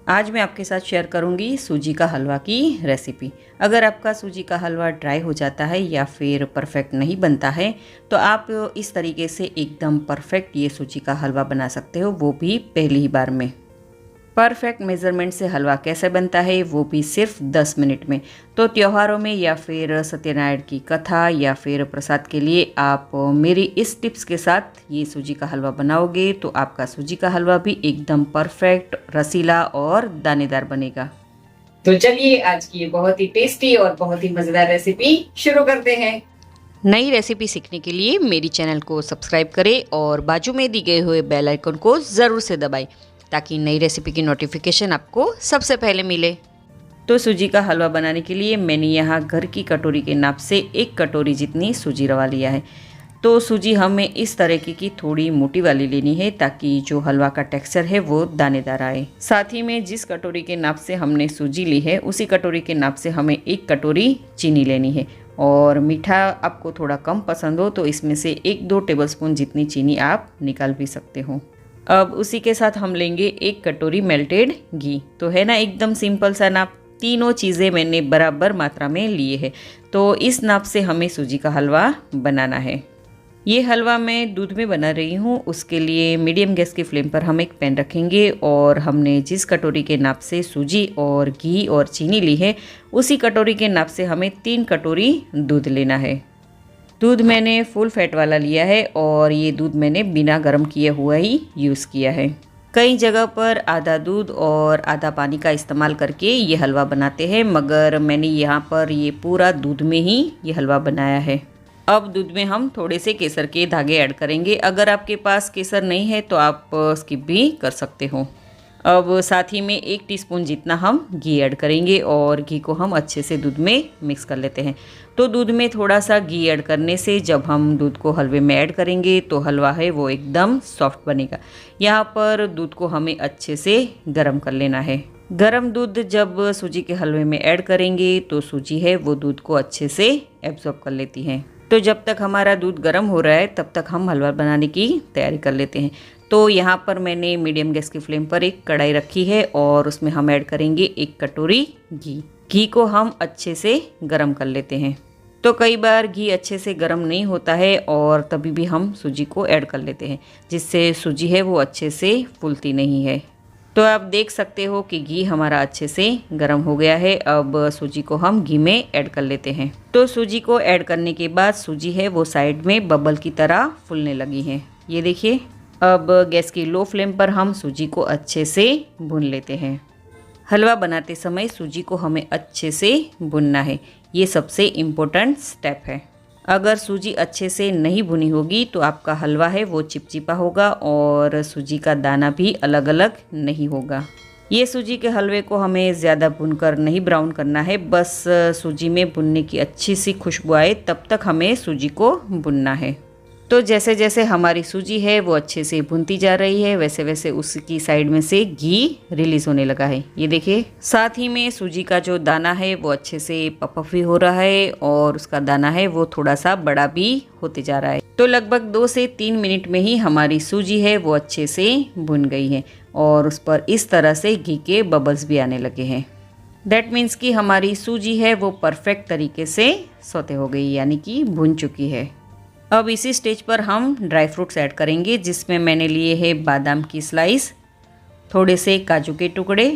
आज मैं आपके साथ शेयर करूंगी सूजी का हलवा की रेसिपी। अगर आपका सूजी का हलवा ड्राई हो जाता है या फिर परफेक्ट नहीं बनता है तो आप इस तरीके से एकदम परफेक्ट ये सूजी का हलवा बना सकते हो, वो भी पहली ही बार में। परफेक्ट मेज़रमेंट से हलवा कैसे बनता है वो भी सिर्फ 10 मिनट में। तो त्योहारों में या फिर सत्यनारायण की कथा या फिर प्रसाद के लिए आप मेरी इस टिप्स के साथ ये सूजी का हलवा बनाओगे तो आपका सूजी का हलवा भी एकदम परफेक्ट, रसीला और दानेदार बनेगा। तो चलिए आज की ये बहुत ही टेस्टी और बहुत ही मज़ेदार रेसिपी शुरू करते हैं। नई रेसिपी सीखने के लिए मेरी चैनल को सब्सक्राइब करें और बाजू में दी गए हुए बेल आइकन को ज़रूर से दबाएं ताकि नई रेसिपी की नोटिफिकेशन आपको सबसे पहले मिले। तो सूजी का हलवा बनाने के लिए मैंने यहाँ घर की कटोरी के नाप से 1 कटोरी जितनी सूजी रवा लिया है। तो सूजी हमें इस तरह की थोड़ी मोटी वाली लेनी है ताकि जो हलवा का टेक्सचर है वो दानेदार आए। साथ ही में जिस कटोरी के नाप से हमने सूजी ली है उसी कटोरी के नाप से हमें 1 कटोरी चीनी लेनी है। और मीठा आपको थोड़ा कम पसंद हो तो इसमें से 1-2 टेबलस्पून जितनी चीनी आप निकाल भी सकते हो। अब उसी के साथ हम लेंगे 1 कटोरी मेल्टेड घी। तो है ना एकदम सिंपल सा नाप, तीनों चीज़ें मैंने बराबर मात्रा में लिए है। तो इस नाप से हमें सूजी का हलवा बनाना है। ये हलवा मैं दूध में बना रही हूँ, उसके लिए मीडियम गैस की फ्लेम पर हम एक पैन रखेंगे और हमने जिस कटोरी के नाप से सूजी और घी और चीनी ली है उसी कटोरी के नाप से हमें 3 कटोरी दूध लेना है। दूध मैंने फुल फैट वाला लिया है और ये दूध मैंने बिना गर्म किए हुआ ही यूज़ किया है। कई जगह पर आधा दूध और आधा पानी का इस्तेमाल करके ये हलवा बनाते हैं, मगर मैंने यहाँ पर ये पूरा दूध में ही ये हलवा बनाया है। अब दूध में हम थोड़े से केसर के धागे ऐड करेंगे। अगर आपके पास केसर नहीं है तो आप स्किप भी कर सकते हो। अब साथ ही में 1 टीस्पून जितना हम घी ऐड करेंगे और घी को हम अच्छे से दूध में मिक्स कर लेते हैं। तो दूध में थोड़ा सा घी ऐड करने से जब हम दूध को हलवे में ऐड करेंगे तो हलवा है वो एकदम सॉफ्ट बनेगा। यहाँ पर दूध को हमें अच्छे से गर्म कर लेना है। गर्म दूध जब सूजी के हलवे में ऐड करेंगे तो सूजी है वो दूध को अच्छे से एब्जॉर्ब कर लेती है। तो जब तक हमारा दूध गर्म हो रहा है तब तक हम हलवा बनाने की तैयारी कर लेते हैं। तो यहाँ पर मैंने मीडियम गैस की फ्लेम पर एक कढ़ाई रखी है और उसमें हम ऐड करेंगे 1 कटोरी घी। घी को हम अच्छे से गर्म कर लेते हैं। तो कई बार घी अच्छे से गर्म नहीं होता है और तभी भी हम सूजी को ऐड कर लेते हैं, जिससे सूजी है वो अच्छे से फूलती नहीं है। तो आप देख सकते हो कि घी हमारा अच्छे से गर्म हो गया है। अब सूजी को हम घी में ऐड कर लेते हैं। तो सूजी को ऐड करने के बाद सूजी है वो साइड में बबल की तरह फूलने लगी है, ये देखिए। अब गैस की लो फ्लेम पर हम सूजी को अच्छे से भून लेते हैं। हलवा बनाते समय सूजी को हमें अच्छे से भूनना है, ये सबसे इम्पोर्टेंट स्टेप है। अगर सूजी अच्छे से नहीं भुनी होगी तो आपका हलवा है वो चिपचिपा होगा और सूजी का दाना भी अलग अलग नहीं होगा। ये सूजी के हलवे को हमें ज़्यादा भूनकर नहीं ब्राउन करना है, बस सूजी में भुनने की अच्छी सी खुशबू आए तब तक हमें सूजी को भुनना है। तो जैसे जैसे हमारी सूजी है वो अच्छे से भुनती जा रही है वैसे वैसे उसकी साइड में से घी रिलीज़ होने लगा है, ये देखिए। साथ ही में सूजी का जो दाना है वो अच्छे से पफी हो रहा है और उसका दाना है वो थोड़ा सा बड़ा भी होते जा रहा है। तो लगभग 2 से 3 मिनट में ही हमारी सूजी है वो अच्छे से भुन गई है और उस पर इस तरह से घी के बबल्स भी आने लगे हैं। दैट मीन्स कि हमारी सूजी है वो परफेक्ट तरीके से सौते हो गई, यानी कि भुन चुकी है। अब इसी स्टेज पर हम ड्राई फ्रूट्स ऐड करेंगे, जिसमें मैंने लिए हैं बादाम की स्लाइस, थोड़े से काजू के टुकड़े,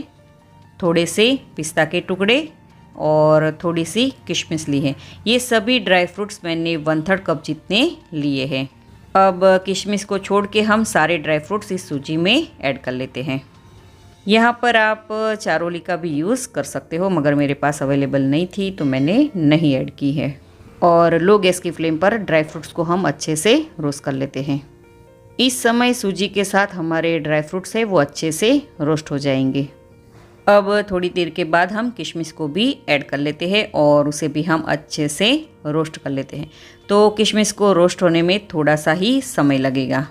थोड़े से पिस्ता के टुकड़े और थोड़ी सी किशमिश ली है। ये सभी ड्राई फ्रूट्स मैंने 1/3 कप जितने लिए हैं। अब किशमिश को छोड़ के हम सारे ड्राई फ्रूट्स इस सूजी में ऐड कर लेते हैं। यहाँ पर आप चारोली का भी यूज़ कर सकते हो, मगर मेरे पास अवेलेबल नहीं थी तो मैंने नहीं ऐड की है। और लो गैस की फ्लेम पर ड्राई फ्रूट्स को हम अच्छे से रोस्ट कर लेते हैं। इस समय सूजी के साथ हमारे ड्राई फ्रूट्स है वो अच्छे से रोस्ट हो जाएंगे। अब थोड़ी देर के बाद हम किशमिश को भी ऐड कर लेते हैं और उसे भी हम अच्छे से रोस्ट कर लेते हैं। तो किशमिश को रोस्ट होने में थोड़ा सा ही समय लगेगा।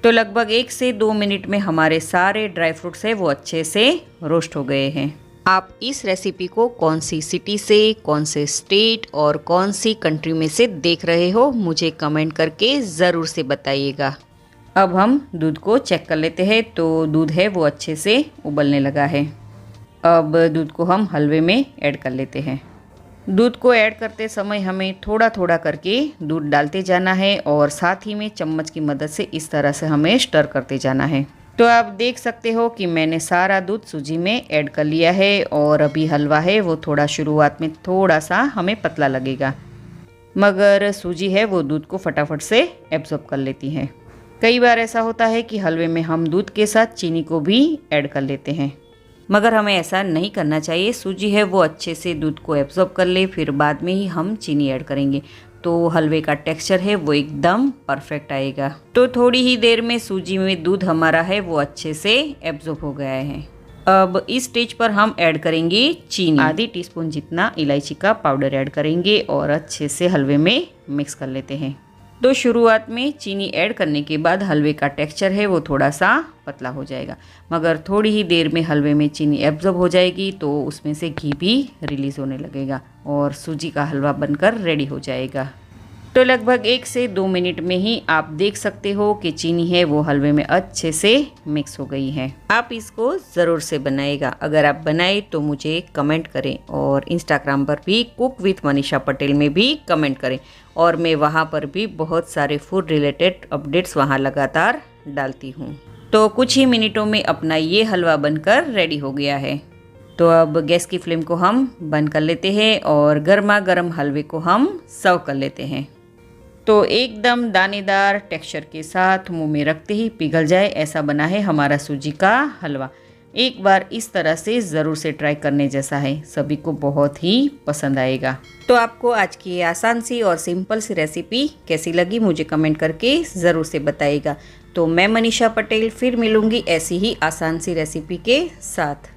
तो लगभग 1 से 2 मिनट में हमारे सारे ड्राई फ्रूट्स है वो अच्छे से रोस्ट हो गए हैं। आप इस रेसिपी को कौन सी सिटी से, कौन से स्टेट और कौन सी कंट्री में से देख रहे हो मुझे कमेंट करके ज़रूर से बताइएगा। अब हम दूध को चेक कर लेते हैं। तो दूध है वो अच्छे से उबलने लगा है। अब दूध को हम हलवे में ऐड कर लेते हैं। दूध को ऐड करते समय हमें थोड़ा थोड़ा करके दूध डालते जाना है और साथ ही में चम्मच की मदद से इस तरह से हमें स्टर करते जाना है। तो आप देख सकते हो कि मैंने सारा दूध सूजी में ऐड कर लिया है और अभी हलवा है वो थोड़ा शुरुआत में थोड़ा सा हमें पतला लगेगा, मगर सूजी है वो दूध को फटाफट से एब्जॉर्ब कर लेती है। कई बार ऐसा होता है कि हलवे में हम दूध के साथ चीनी को भी ऐड कर लेते हैं, मगर हमें ऐसा नहीं करना चाहिए। सूजी है वो अच्छे से दूध को एब्जॉर्ब कर ले, फिर बाद में ही हम चीनी ऐड करेंगे तो हलवे का टेक्सचर है वो एकदम परफेक्ट आएगा। तो थोड़ी ही देर में सूजी में दूध हमारा है वो अच्छे से एब्जॉर्ब हो गया है। अब इस स्टेज पर हम ऐड करेंगे चीनी। आधी टीस्पून जितना इलायची का पाउडर ऐड करेंगे और अच्छे से हलवे में मिक्स कर लेते हैं। तो शुरुआत में चीनी ऐड करने के बाद हलवे का टेक्सचर है वो थोड़ा सा पतला हो जाएगा, मगर थोड़ी ही देर में हलवे में चीनी एब्जॉर्ब हो जाएगी तो उसमें से घी भी रिलीज़ होने लगेगा और सूजी का हलवा बनकर रेडी हो जाएगा। तो लगभग 1 से 2 मिनट में ही आप देख सकते हो कि चीनी है वो हलवे में अच्छे से मिक्स हो गई है। आप इसको ज़रूर से बनाएगा। अगर आप बनाए तो मुझे कमेंट करें और इंस्टाग्राम पर भी कुक विथ मनीषा पटेल में भी कमेंट करें, और मैं वहाँ पर भी बहुत सारे फूड रिलेटेड अपडेट्स वहाँ लगातार डालती हूँ। तो कुछ ही मिनटों में अपना ये हलवा बनकर रेडी हो गया है। तो अब गैस की फ्लेम को हम बंद कर लेते हैं और गर्मा गर्म हलवे को हम सर्व कर लेते हैं। तो एकदम दानेदार टेक्सचर के साथ मुंह में रखते ही पिघल जाए ऐसा बना है हमारा सूजी का हलवा। एक बार इस तरह से ज़रूर से ट्राई करने जैसा है, सभी को बहुत ही पसंद आएगा। तो आपको आज की ये आसान सी और सिंपल सी रेसिपी कैसी लगी मुझे कमेंट करके ज़रूर से बताइएगा। तो मैं मनीषा पटेल फिर मिलूँगी ऐसी ही आसान सी रेसिपी के साथ।